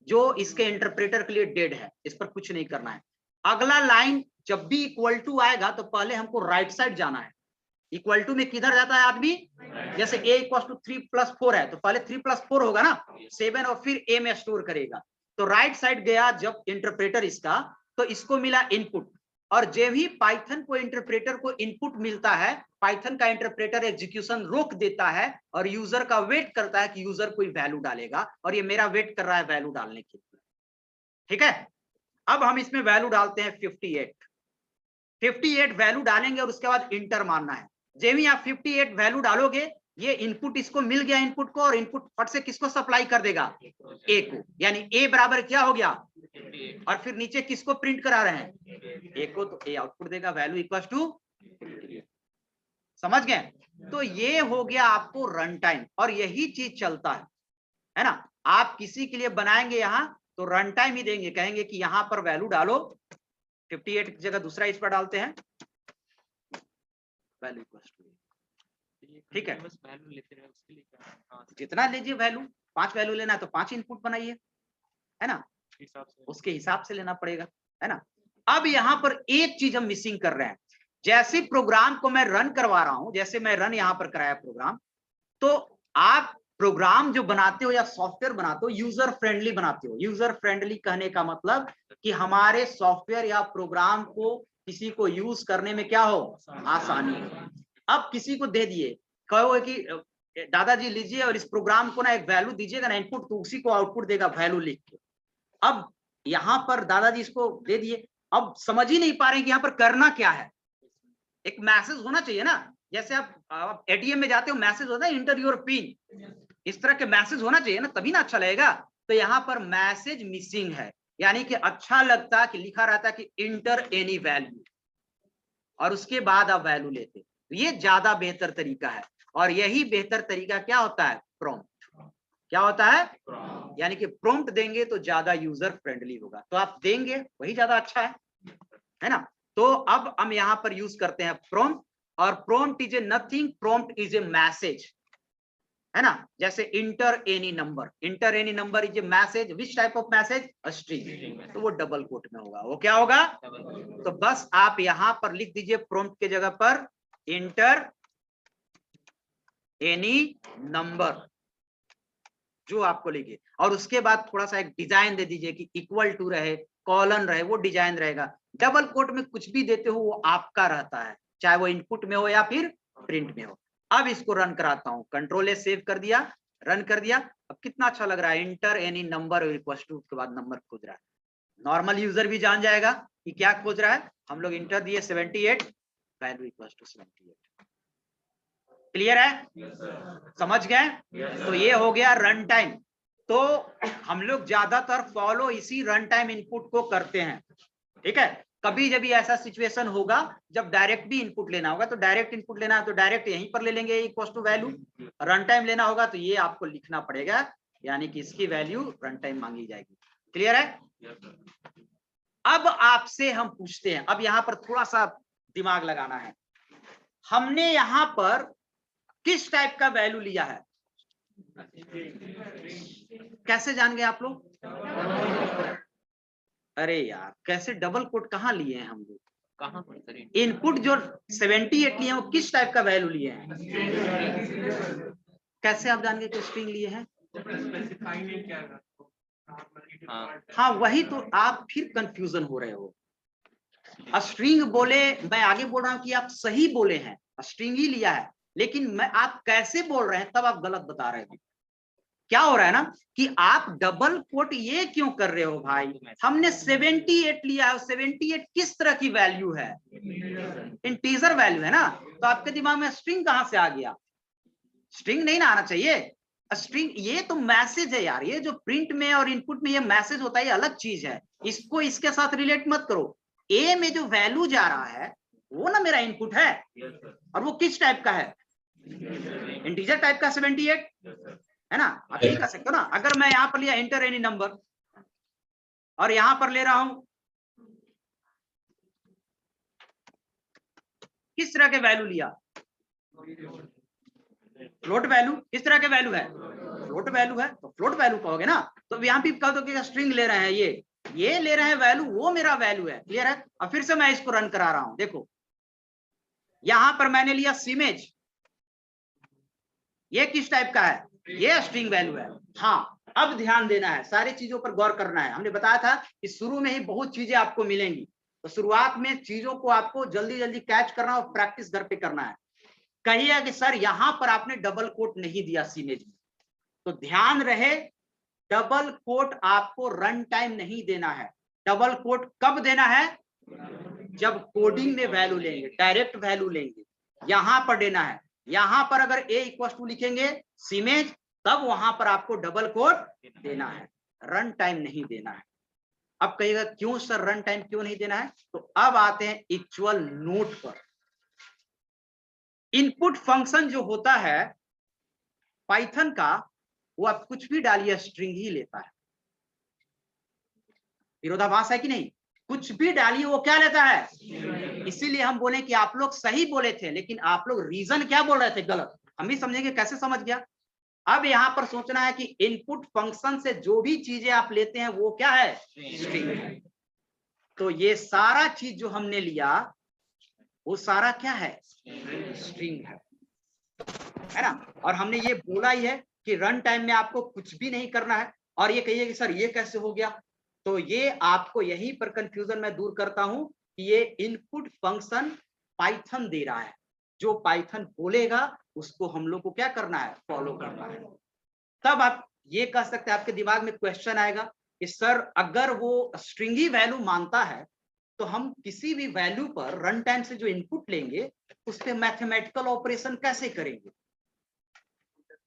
जो इसके इंटरप्रेटर के लिए डेड है, इस पर कुछ नहीं करना है। अगला लाइन जब भी इक्वल टू आएगा तो पहले हमको राइट साइड जाना है। इक्वल टू में किधर जाता है आदमी, जैसे a इक्वल टू 3+4 है तो पहले 3+4 होगा ना 7, और फिर a में स्टोर करेगा। तो राइट साइड गया जब इंटरप्रेटर इसका, तो इसको मिला इनपुट। और जब भी पाइथन को इंटरप्रेटर को इनपुट मिलता है, पाइथन का इंटरप्रेटर एग्जीक्यूशन रोक देता है और यूजर का वेट करता है कि यूजर कोई वैल्यू डालेगा, और ये मेरा वेट कर रहा है वैल्यू डालने के लिए। ठीक है, अब हम इसमें वैल्यू डालते हैं 58 वैल्यू डालेंगे और उसके बाद इंटर मारना है। जब भी आप 58 वैल्यू डालोगे, ये इनपुट इसको मिल गया इनपुट को, और इनपुट फट से किसको सप्लाई कर देगा, ए को, यानी ए बराबर क्या हो गया, और फिर नीचे किसको प्रिंट करा रहे हैं, ए को, तो ए आउटपुट देगा वैल्यू इक्वल टू। समझ गए। तो ये हो गया आपको रन टाइम, और यही चीज चलता है ना। आप किसी के लिए बनाएंगे यहां तो रन टाइम ही देंगे, कहेंगे कि यहां पर वैल्यू डालो, 58 की जगह दूसरा इस पर डालते हैं, वैल्यू इक्वल टू। ठीक है, जितना लीजिए वैल्यू, 5 वैल्यू लेना है तो 5 इनपुट बनाइए, है ना, उसके हिसाब से लेना पड़ेगा, है ना। अब यहां पर एक चीज हम मिसिंग कर रहे हैं। जैसे प्रोग्राम को मैं रन करवा रहा हूं, जैसे मैं रन यहां पर कराया प्रोग्राम, तो आप प्रोग्राम जो बनाते हो या सॉफ्टवेयर बनाते हो, यूजर फ्रेंडली बनाते हो। यूजर फ्रेंडली कहने का मतलब कि हमारे सॉफ्टवेयर या प्रोग्राम को किसी को यूज करने में क्या हो, आसानी हो। अब किसी को दे दिए, कहो कि दादाजी लीजिए और इस प्रोग्राम को ना एक वैल्यू दीजिएगा ना इनपुट, तो उसी को आउटपुट देगा वैल्यू लिख के। अब यहां पर दादाजी इसको दे दिए, अब समझ ही नहीं पा रहे कि यहां पर करना क्या है। एक मैसेज होना चाहिए ना, जैसे आप एटीएम में जाते हो, मैसेज होता है इंटर योर पिन, इस तरह के मैसेज होना चाहिए ना, तभी ना अच्छा लगेगा। तो यहाँ पर मैसेज मिसिंग है, यानी कि अच्छा लगता कि लिखा रहता कि इंटर एनी वैल्यू, और उसके बाद आप वैल्यू लेते। तो ये ज्यादा बेहतर तरीका है, और यही बेहतर तरीका क्या होता है, प्रॉम्प्ट। क्या होता है, यानी कि प्रॉम्प्ट देंगे तो ज्यादा यूजर फ्रेंडली होगा, तो आप देंगे वही ज्यादा अच्छा है ना। तो अब हम यहां पर यूज करते हैं प्रॉम्प्ट, और prompt is a nothing, prompt is a message, है ना। जैसे inter any number, inter any number is a message, which type of message, string, तो वो डबल कोट में होगा, वो क्या होगा, तो बस आप यहां पर लिख दीजिए प्रॉम्प्ट के जगह पर इंटर एनी नंबर, जो आपको लिखे, और उसके बाद थोड़ा सा एक डिजाइन दे दीजिए कि इक्वल टू रहे, कॉलन रहे, वो डिजाइन रहेगा। डबल कोट में कुछ भी देते हो वो आपका रहता है, चाहे वो इनपुट में हो या फिर प्रिंट में हो। अब इसको रन कराता हूँ, कंट्रोल ए सेव कर दिया, रन कर दिया। अब कितना अच्छा लग रहा है, enter any number equal to, उसके बाद नंबर खोज रहा है। नॉर्मल यूजर भी जान जाएगा कि क्या खोज रहा है। हम लोग इंटर दिए 78, वैल्यू इक्वल टू 78। क्लियर है? समझ गए? तो ये हो गया रन टाइम। तो हम लोग ज्यादातर फॉलो इसी रन टाइम इनपुट को करते हैं, ठीक है। कभी जब भी ऐसा सिचुएशन होगा जब डायरेक्ट भी इनपुट लेना होगा, तो डायरेक्ट इनपुट लेना है तो डायरेक्ट यहीं पर ले लेंगे equal to value. Run time लेना होगा तो ये आपको लिखना पड़ेगा, यानी कि इसकी वैल्यू रन टाइम मांगी जाएगी। क्लियर है? अब आपसे हम पूछते हैं, अब यहां पर थोड़ा सा दिमाग लगाना है। हमने यहां पर किस टाइप का वैल्यू लिया है, कैसे जान गए आप लोग? अरे यार, कैसे डबल कोट कहाँ लिए हैं हम लोग? कहाँ पर इनपुट जो 78 लिए हैं वो किस टाइप का वैल्यू लिए हैं? कैसे आप जान गए कि स्ट्रिंग लिए हैं? हाँ वही तो, आप फिर कंफ्यूजन हो रहे हो। स्ट्रिंग बोले, मैं आगे बोल रहा हूं कि आप सही बोले हैं, स्ट्रिंग ही लिया है, लेकिन मैं आप कैसे बोल रहे हैं तब आप गलत बता रहे हैं। क्या हो रहा है ना कि आप डबल कोट ये क्यों कर रहे हो भाई? हमने 78 लिया है, 78 किस तरह की वैल्यू है? इंटीजर वैल्यू है ना। तो आपके दिमाग में स्ट्रिंग कहां से आ गया? स्ट्रिंग नहीं ना आना चाहिए। स्ट्रिंग ये तो मैसेज है यार, ये जो प्रिंट में और इनपुट में ये मैसेज होता है ये अलग चीज है, इसको इसके साथ रिलेट मत करो। ए में जो वैल्यू जा रहा है वो ना मेरा इनपुट है, और वो किस टाइप का है? इंटीजर टाइप का 78 है ना। आप यही कर सकते हो ना, अगर मैं यहां पर लिया एंटर एनी नंबर और यहां पर ले रहा हूं किस तरह के वैल्यू लिया? Float value. किस तरह के वैल्यू है? फ्लोट वैल्यू है, तो फ्लोट वैल्यू कहोगे ना। तो यहां भी कह दो कि स्ट्रिंग ले रहे हैं, ये ले रहे हैं वैल्यू, वो मेरा वैल्यू है। क्लियर है? अब फिर से मैं इसको रन करा रहा हूं, देखो यहां पर मैंने लिया सिमेज, ये किस टाइप का है? ये स्ट्रिंग वैल्यू है। हाँ, अब ध्यान देना है, सारी चीजों पर गौर करना है। हमने बताया था कि शुरू में ही बहुत चीजें आपको मिलेंगी, तो शुरुआत में चीजों को आपको जल्दी जल्दी कैच करना और प्रैक्टिस घर पे करना है। कहिए कि सर यहां पर आपने डबल कोट नहीं दिया सीमेज में, तो ध्यान रहे डबल कोट आपको रन टाइम नहीं देना है। डबल कोट कब देना है? जब कोडिंग में वैल्यू लेंगे, डायरेक्ट वैल्यू लेंगे, यहां पर देना है। यहां पर अगर ए इक्वल टू लिखेंगे सीमेज, तब वहां पर आपको डबल कोट देना है, रन टाइम नहीं देना है। अब कहिएगा क्यों सर रन टाइम क्यों नहीं देना है? तो अब आते हैं एक्चुअल नोट पर। इनपुट फंक्शन जो होता है पाइथन का, वो आप कुछ भी डालिए स्ट्रिंग ही लेता है। विरोधाभास है कि नहीं? कुछ भी डालिए वो क्या लेता है? इसीलिए हम बोले कि आप लोग सही बोले थे, लेकिन आप लोग रीजन क्या बोल रहे थे गलत। हम भी समझेंगे कैसे समझ गया। अब यहां पर सोचना है कि इनपुट फंक्शन से जो भी चीजें आप लेते हैं वो क्या है? स्ट्रिंग है। तो ये सारा चीज जो हमने लिया वो सारा क्या है? स्ट्रिंग है ना। और हमने ये बोला ही है कि रन टाइम में आपको कुछ भी नहीं करना है। और ये कहिए कि सर ये कैसे हो गया? तो ये आपको यहीं पर कंफ्यूजन में दूर करता हूं कि ये इनपुट फंक्शन पाइथन दे रहा है, जो पाइथन बोलेगा उसको हम लोग को क्या करना है? फॉलो करना है। तब आप ये कह सकते हैं, आपके दिमाग में क्वेश्चन आएगा कि सर अगर वो स्ट्रिंग ही वैल्यू मानता है तो हम किसी भी वैल्यू पर रन टाइम से जो इनपुट लेंगे उस पर मैथमेटिकल ऑपरेशन कैसे करेंगे?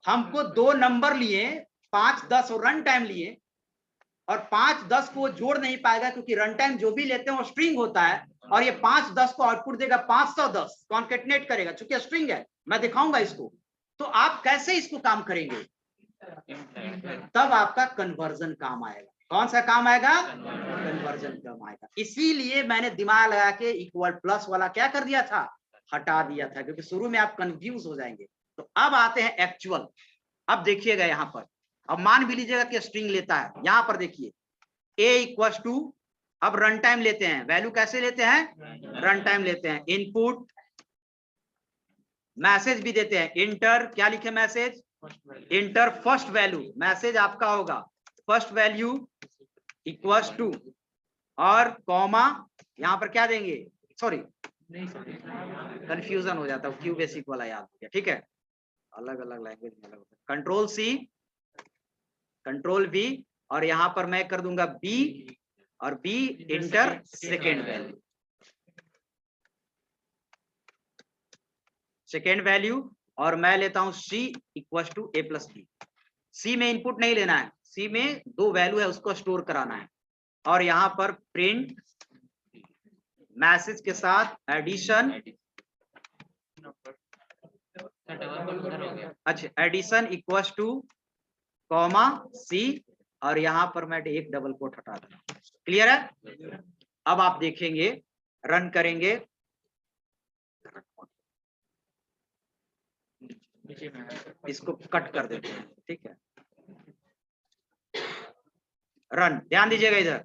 हमको दो नंबर लिए 5, 10 और रन टाइम लिए, और 5, 10 को जोड़ नहीं पाएगा क्योंकि रन टाइम जो भी लेते हैं वो स्ट्रिंग होता है, और ये 5, 10 को आउटपुट देगा 510, कॉन्केटनेट करेगा चूंकि स्ट्रिंग है। मैं दिखाऊंगा इसको। तो आप कैसे इसको काम करेंगे? तब आपका कन्वर्जन काम आएगा। कौन सा काम आएगा? कन्वर्जन काम आएगा। इसीलिए मैंने दिमाग लगा के इक्वल प्लस वाला क्या कर दिया था? हटा दिया था, क्योंकि शुरू में आप कंफ्यूज हो जाएंगे। तो अब आते हैं एक्चुअल। अब देखिएगा यहां पर, अब मान भी लीजिएगा कि स्ट्रिंग लेता है। यहां पर देखिए ए इक्वल टू, अब रन टाइम लेते हैं। वैल्यू कैसे लेते हैं? रन टाइम लेते हैं। इनपुट मैसेज भी देते हैं, इंटर क्या लिखे? Message inter first value, message आपका होगा फर्स्ट वैल्यू इक्वल्स टू और कॉमा यहाँ पर क्या देंगे, सॉरी कंफ्यूजन हो जाता है, क्यू बेसिक वाला याद हो गया, ठीक है, अलग अलग लैंग्वेज में अलग होता है। कंट्रोल सी, कंट्रोल बी, और यहाँ पर मैं कर दूंगा बी, और B enter second value, second value, और मैं लेता हूं C equal to A plus B. C में इनपुट नहीं लेना है, सी में दो वैल्यू है उसको स्टोर कराना है, और यहाँ पर प्रिंट मैसेज के साथ एडिशन, अच्छा एडिशन इक्वल टू कॉमा सी, और यहाँ पर मैं एक डबल कोट हटा दूंगा। क्लियर है? अब आप देखेंगे, रन करेंगे, इसको कट कर देते हैं, ठीक है, रन, ध्यान दीजिएगा इधर।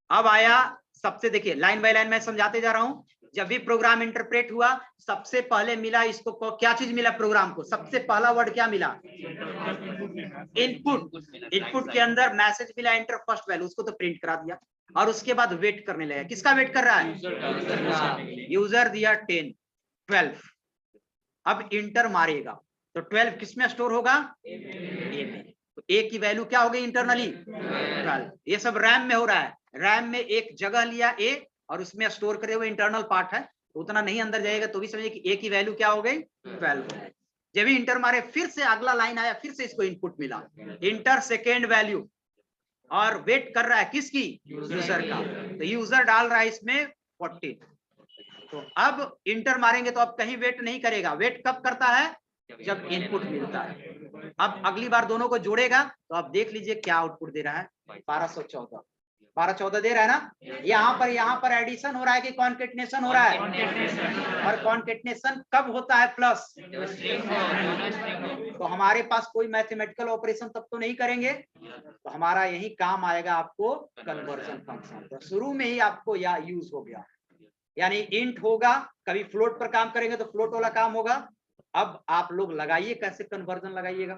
अब आया सबसे, देखिए लाइन बाय लाइन मैं समझाते जा रहा हूं। जब भी प्रोग्राम इंटरप्रेट हुआ, सबसे पहले मिला इसको क्या चीज मिला, प्रोग्राम को सबसे पहला वर्ड क्या मिला, इनपुट। इनपुट के अंदर मैसेज मिला इंटर फर्स्ट वैल्यू, उसको तो प्रिंट करा दिया, और उसके बाद वेट करने लगा। किसका वेट कर रहा है, यूजर दिया 10 12, अब इंटर मारेगा तो 12 किसमें स्टोर होगा, ए में, तो ए की वैल्यू क्या हो गई इंटरनली 12। ये सब रैम में हो रहा है, रैम में एक जगह लिया ए और उसमें स्टोर करे हुए इंटरनल पार्ट है, तो उतना नहीं अंदर जाएगा, तो भी समझिए कि ए की वैल्यू क्या हो गई 12। जब भी इंटर मारे फिर से अगला लाइन आया, फिर से इसको इनपुट मिला इंटर सेकेंड वैल्यू, और वेट कर रहा है किसकी, यूजर का, तो यूजर डाल रहा है इसमें 40। तो अब इंटर मारेंगे तो अब कहीं वेट नहीं करेगा, वेट कब करता है, जब इनपुट मिलता है। अब अगली बार दोनों को जोड़ेगा तो आप देख लीजिए क्या आउटपुट दे रहा है, 1214, 1214 दे रहा है ना। यहाँ पर एडिशन हो रहा है कि कॉन्केटनेशन हो रहा है, और कॉन्केटनेशन कब होता है, प्लस, तो हमारे पास कोई मैथमेटिकल ऑपरेशन तब तो नहीं करेंगे, तो हमारा यही काम आएगा आपको कन्वर्जन फंक्शन। तो शुरू में ही आपको या यूज हो गया, यानी इंट होगा, कभी फ्लोट पर काम करेंगे तो फ्लोट वाला काम होगा। अब आप लोग लगाइए कैसे कन्वर्जन लगाइएगा,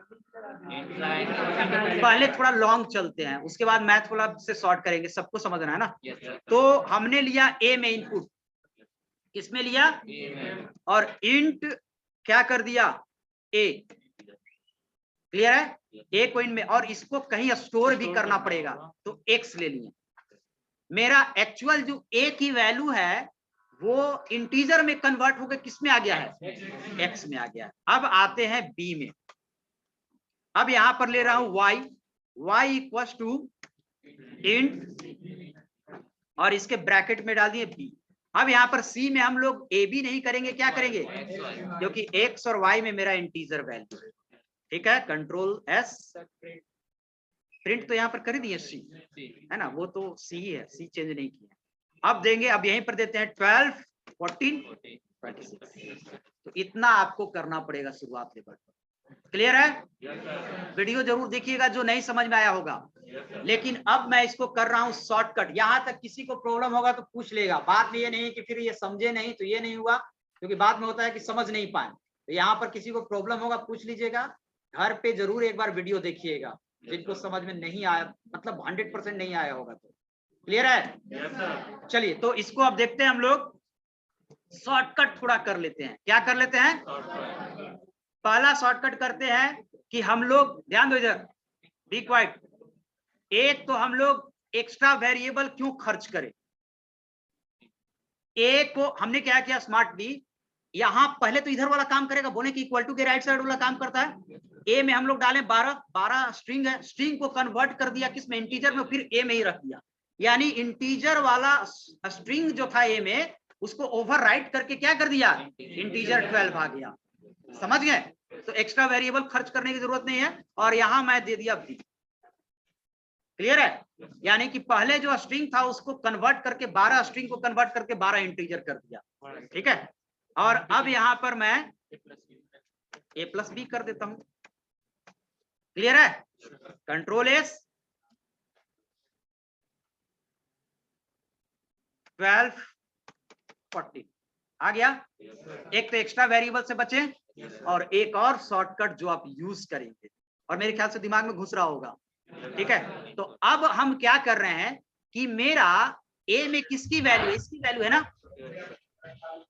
पहले थोड़ा लॉन्ग चलते हैं, उसके बाद मैथ वाला से शॉर्ट करेंगे, सबको समझना है ना। तो हमने लिया ए में इनपुट, किसमें लिया, और इंट क्या कर दिया, ए, क्लियर है, ए को इन में, और इसको कहीं स्टोर भी करना पड़ेगा, तो एक्स ले लिया। मेरा एक्चुअल जो ए की वैल्यू है वो इंटीजर में कन्वर्ट होकर किस में आ गया है, एक्स में आ गया है। अब आते हैं बी में, अब यहां पर ले रहा हूं Y, Y equal to int, और इसके ब्रैकेट में डाल दिए बी। अब यहाँ पर सी में हम लोग ए बी नहीं करेंगे, क्या करेंगे, क्योंकि एक्स और वाई में मेरा इंटीजर वैल्यू है, ठीक है, कंट्रोल एस, प्रिंट तो यहाँ पर कर दिए सी है ना, वो तो सी ही है, सी चेंज नहीं किया। अब देंगे, अब यहीं पर देते हैं 12 14 26, तो इतना आपको करना पड़ेगा शुरुआत लेवल पर। क्लियर है, वीडियो जरूर देखिएगा जो नहीं समझ में आया होगा। लेकिन अब मैं इसको कर रहा हूं शॉर्टकट, यहां तक किसी को प्रॉब्लम होगा तो पूछ लेगा, बात में ये नहीं कि फिर ये समझे नहीं तो ये नहीं हुआ, क्योंकि बाद में होता है कि समझ नहीं पाए। तो यहाँ पर किसी को प्रॉब्लम होगा पूछ लीजिएगा, घर पे जरूर एक बार वीडियो देखिएगा, जिनको समझ में नहीं आया, मतलब 100% नहीं आया होगा तो। क्लियर है, चलिए तो इसको अब देखते हैं हम लोग, शॉर्टकट थोड़ा कर लेते हैं। क्या कर लेते हैं, पहला शॉर्टकट करते हैं कि हम लोग, ध्यान दो इधर, बी क्वाइट, एक तो हम लोग एक्स्ट्रा वेरिएबल क्यों खर्च करें, ए को हमने क्या किया, स्मार्ट बी, यहां पहले तो इधर वाला काम करेगा, बोले कि इक्वल टू के राइट साइड वाला काम करता है। ए में हम लोग डालें 12 स्ट्रिंग है, स्ट्रिंग को कन्वर्ट कर दिया किसमें, इंटीजर में, फिर ए में ही रख दिया, यानी इंटीजर वाला स्ट्रिंग जो था ए में उसको ओवरराइट करके क्या कर दिया, इंटीजर 12 आ गया। समझ गए, तो एक्स्ट्रा वेरिएबल खर्च करने की जरूरत नहीं है, और यहां मैं दे दिया बी। क्लियर है, यानी कि पहले जो स्ट्रिंग था उसको कन्वर्ट करके 12 स्ट्रिंग को कन्वर्ट करके 12 इंटीजर कर दिया, ठीक है। और अब यहां पर मैं ए प्लस बी कर देता हूं। क्लियर है, कंट्रोल एस, 12 40 आ गया। एक तो एक्स्ट्रा वेरिएबल से बचे, और एक और शॉर्टकट जो आप यूज करेंगे, और मेरे ख्याल से दिमाग में घुस रहा होगा, ठीक है। तो अब हम क्या कर रहे हैं कि मेरा ए में किसकी वैल्यू है, इसकी वैल्यू है ना,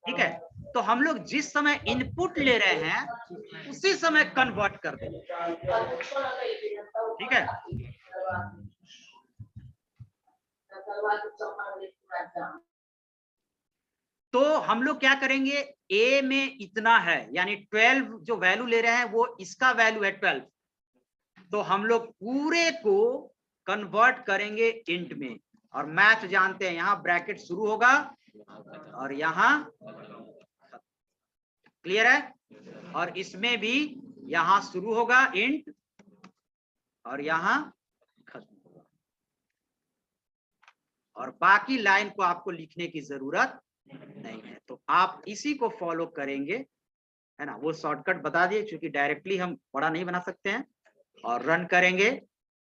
ठीक है। तो हम लोग जिस समय इनपुट ले रहे हैं उसी समय कन्वर्ट कर देंगे, ठीक है। तो हम लोग क्या करेंगे, ए में इतना है, यानी 12 जो वैल्यू ले रहे हैं वो इसका वैल्यू है 12, तो हम लोग पूरे को कन्वर्ट करेंगे इंट में। और मैथ जानते हैं, यहां ब्रैकेट शुरू होगा और यहां, क्लियर है, और इसमें भी यहां शुरू होगा इंट और यहां खत्म होगा, और बाकी लाइन को आपको लिखने की जरूरत नहीं है। तो आप इसी को फॉलो करेंगे, है ना। वो शॉर्टकट बता दिए, क्योंकि डायरेक्टली हम बड़ा नहीं बना सकते हैं। और रन करेंगे,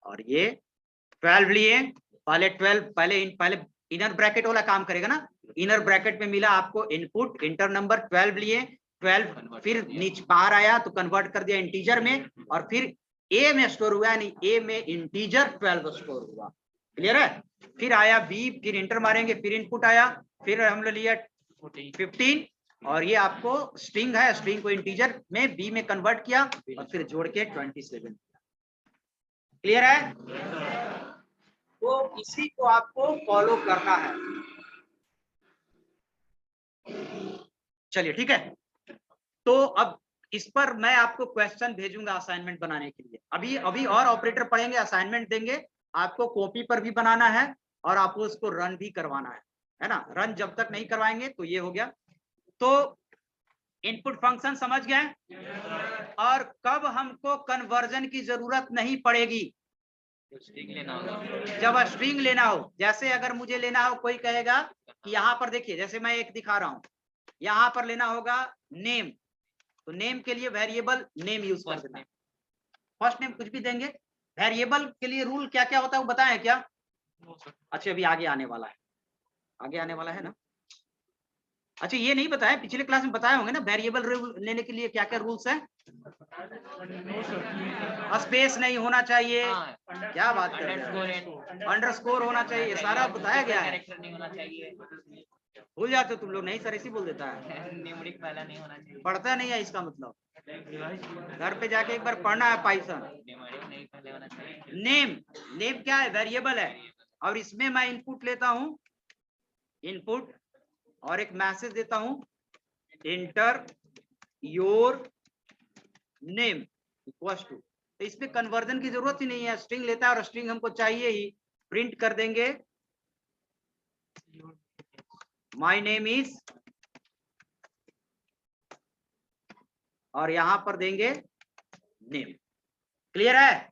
और ये 12 लिए, पहले 12, पहले इनर ब्रैकेट वाला काम करेगा ना। इनर ब्रैकेट में मिला आपको इनपुट, इंटर नंबर 12 लिए, 12 फिर नीचे बाहर आया तो कन्वर्ट कर दिया इंटीजर में, और फिर ए में स्टोर हुआ, यानी ए में इंटीजर 12 स्टोर हुआ, क्लियर है। फिर आया बी, फिर इंटर मारेंगे, फिर इनपुट आया, फिर हमने लिया 15, और ये आपको स्ट्रिंग है, स्ट्रिंग को इंटीजर में बी में कन्वर्ट किया और फिर जोड़ के 27, क्लियर है। तो इसी को आपको फॉलो करना है, चलिए ठीक है। तो अब इस पर मैं आपको क्वेश्चन भेजूंगा असाइनमेंट बनाने के लिए। अभी और ऑपरेटर पढ़ेंगे, असाइनमेंट देंगे आपको, कॉपी पर भी बनाना है और आपको उसको रन भी करवाना है ना। रन जब तक नहीं करवाएंगे तो ये हो गया। तो इनपुट फंक्शन समझ गए, और कब हमको कन्वर्जन की जरूरत नहीं पड़ेगी, जब स्ट्रिंग लेना हो। जैसे अगर मुझे लेना हो, कोई कहेगा कि यहाँ पर देखिए, जैसे मैं एक दिखा रहा हूं, यहाँ पर लेना होगा नेम, तो नेम के लिए वेरिएबल नेम यूज कर देना, फर्स्ट नेम कुछ भी देंगे। वेरिएबल के लिए रूल क्या क्या होता है वो बताएं क्या? अच्छा अभी आगे आने वाला है, आगे आने वाला है ना। अच्छा ये नहीं बताया, पिछले क्लास में बताए होंगे ना, वेरिएबल लेने के लिए क्या क्या रूल्स है। स्पेस नहीं होना चाहिए, क्या बात कर रहे हैं, अंडरस्कोर होना चाहिए, सारा बताया गया है। भूल जाते हो तुम लोग, नहीं सर ऐसी बोल देता है, न्यूमेरिक पहला नहीं होना चाहिए, पढ़ता नहीं है इसका मतलब, घर पे जाके एक बार पढ़ना है पाइथन। नेम, नेम क्या है, वेरिएबल है, और इसमें मैं इनपुट लेता हूं, इनपुट, और एक मैसेज देता हूं, enter your name equals to. तो इसमें कन्वर्जन की जरूरत ही नहीं है, स्ट्रिंग लेता है और स्ट्रिंग हमको चाहिए ही, प्रिंट कर देंगे माय नेम इज, और यहां पर देंगे नेम, क्लियर है।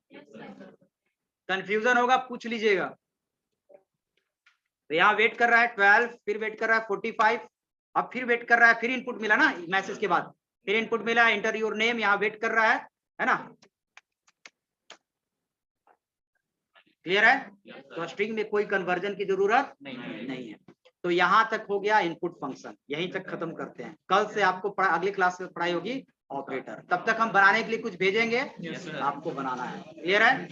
कंफ्यूजन होगा पूछ लीजिएगा। तो यहाँ वेट कर रहा है 12, फिर वेट कर रहा है 45, अब फिर वेट कर रहा है, फिर इनपुट मिला ना मैसेज के बाद, फिर इनपुट मिला एंटर योर नेम, यहाँ वेट कर रहा है ना, क्लियर है। तो स्ट्रिंग में कोई कन्वर्जन की जरूरत नहीं है। तो यहाँ तक हो गया इनपुट फंक्शन, यहीं तक खत्म करते हैं। कल से आपको अगली क्लास में पढ़ाई होगी ऑपरेटर, तब तक हम बनाने के लिए कुछ भेजेंगे, आपको बनाना है, क्लियर है।